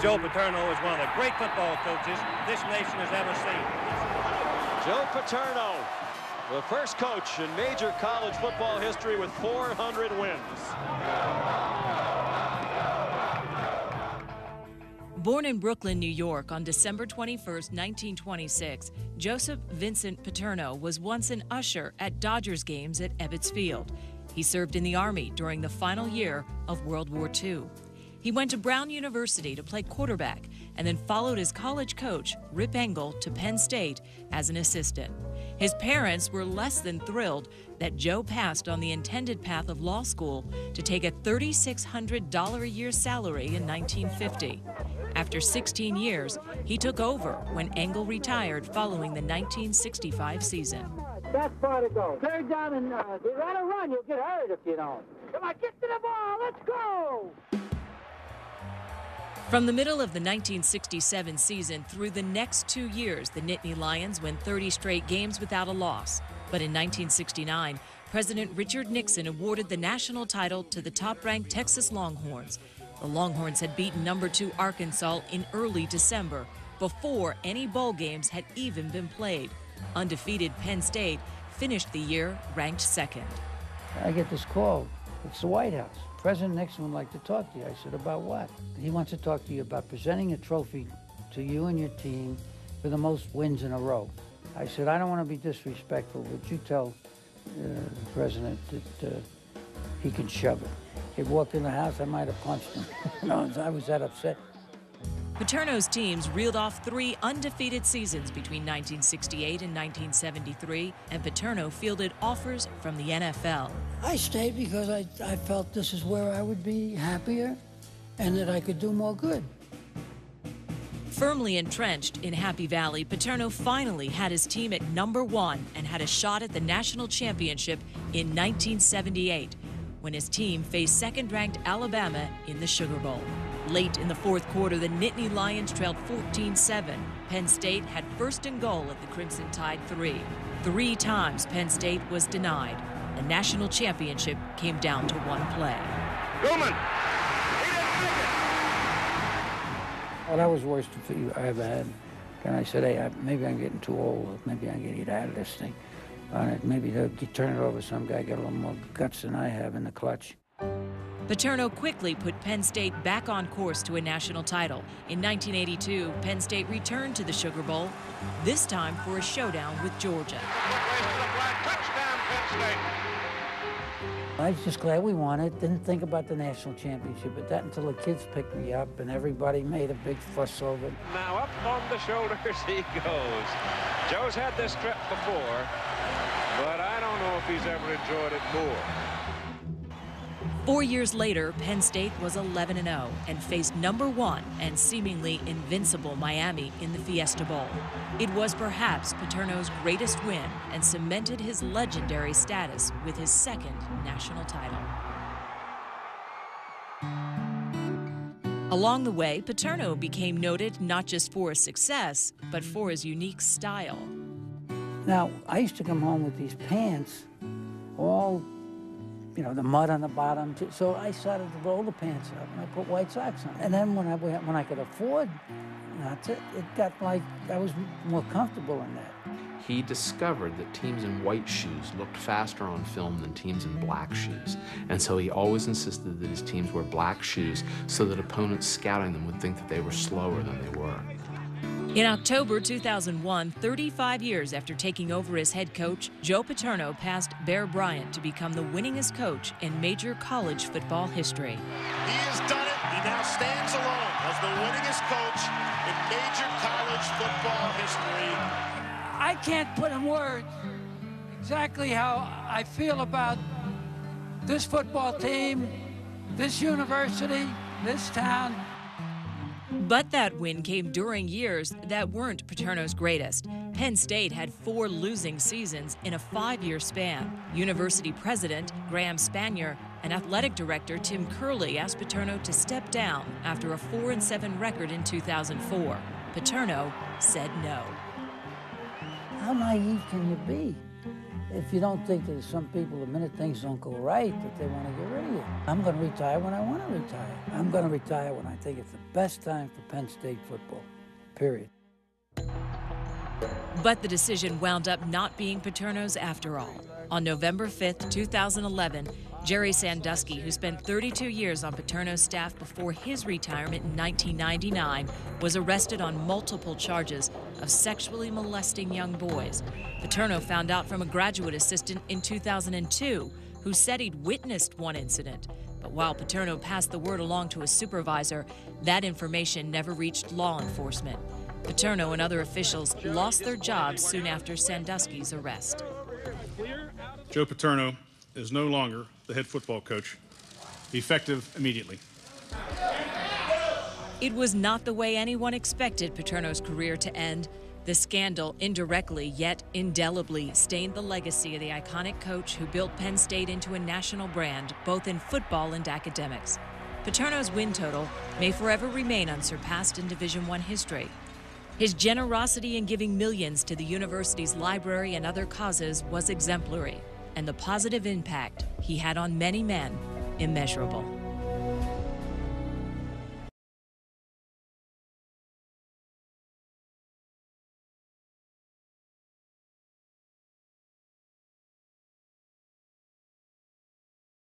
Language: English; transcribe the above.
Joe Paterno is one of the great football coaches this nation has ever seen. Joe Paterno, the first coach in major college football history with 400 wins. Born in Brooklyn, New York on December 21, 1926, Joseph Vincent Paterno was once an usher at Dodgers games at Ebbets Field. He served in the Army during the final year of World War II. He went to Brown University to play quarterback and then followed his college coach, Rip Engel, to Penn State as an assistant. His parents were less than thrilled that Joe passed on the intended path of law school to take a $3,600 a year salary in 1950. After 16 years, he took over when Engel retired following the 1965 season. That's far to go. Third down and you gotta run. You'll get hurt if you don't. Come on, get to the ball. Let's go. From the middle of the 1967 season through the next 2 years, the Nittany Lions went 30 straight games without a loss. But in 1969, President Richard Nixon awarded the national title to the top-ranked Texas Longhorns. The Longhorns had beaten number 2 Arkansas in early December, before any bowl games had even been played. Undefeated Penn State finished the year ranked second. I get this call. It's the White House. President Nixon would like to talk to you. I said, about what? He wants to talk to you about presenting a trophy to you and your team for the most wins in a row. I said, I don't want to be disrespectful, but you tell the president that he can shove it. He walked in the house, I might have punched him. No, I was that upset. Paterno's teams reeled off 3 undefeated seasons between 1968 and 1973, and Paterno fielded offers from the NFL. I stayed because I felt this is where I would be happier and that I could do more good. Firmly entrenched in Happy Valley, Paterno finally had his team at number 1 and had a shot at the national championship in 1978, when his team faced second-ranked Alabama in the Sugar Bowl. Late in the fourth quarter, the Nittany Lions trailed 14-7. Penn State had first and goal at the Crimson Tide 3. 3 times Penn State was denied. The national championship came down to 1 play. Goldman! Well, that was the worst defeat I ever had. And I said, hey, maybe I'm getting too old. Maybe I can get out of this thing. Maybe they'll turn it over to some guy, get a little more guts than I have in the clutch. Paterno quickly put Penn State back on course to a national title. In 1982, Penn State returned to the Sugar Bowl, this time for a showdown with Georgia. Touchdown, Penn State. I was just glad we won it. Didn't think about the national championship, but that until the kids picked me up and everybody made a big fuss over it. Now up on the shoulders he goes. Joe's had this trip before, but I don't know if he's ever enjoyed it more. 4 years later, Penn State was 11-0 and faced number 1 and seemingly invincible Miami in the Fiesta Bowl. It was perhaps Paterno's greatest win and cemented his legendary status with his second national title. Along the way, Paterno became noted not just for his success, but for his unique style. Now, I used to come home with these pants, all, you know, the mud on the bottom. So I started to roll the pants up and I put white socks on. And then when I could afford not to, it got like I was more comfortable in that. He discovered that teams in white shoes looked faster on film than teams in black shoes. And so he always insisted that his teams wear black shoes so that opponents scouting them would think that they were slower than they were. In October 2001, 35 years after taking over as head coach, Joe Paterno passed Bear Bryant to become the winningest coach in major college football history. He has done it. He now stands alone as the winningest coach in major college football history. I can't put in words exactly how I feel about this football team, this university, this town. But that win came during years that weren't Paterno's greatest. Penn State had 4 losing seasons in a 5-year span. University president Graham Spanier and athletic director Tim Curley asked Paterno to step down after a 4-7 record in 2004. Paterno said no. How naive can you be? If you don't think that some people, the minute things don't go right, that they want to get rid of you. I'm going to retire when I want to retire. I'm going to retire when I think it's the best time for Penn State football, period. But the decision wound up not being Paterno's after all. On November 5th, 2011, Jerry Sandusky, who spent 32 years on Paterno's staff before his retirement in 1999, was arrested on multiple charges of sexually molesting young boys. Paterno found out from a graduate assistant in 2002 who said he'd witnessed one incident. But while Paterno passed the word along to a supervisor, that information never reached law enforcement. Paterno and other officials lost their jobs soon after Sandusky's arrest. Joe Paterno is no longer the head football coach, effective immediately. It was not the way anyone expected Paterno's career to end. The scandal indirectly yet indelibly stained the legacy of the iconic coach who built Penn State into a national brand, both in football and academics. Paterno's win total may forever remain unsurpassed in Division I history. His generosity in giving millions to the university's library and other causes was exemplary, and the positive impact he had on many men, immeasurable.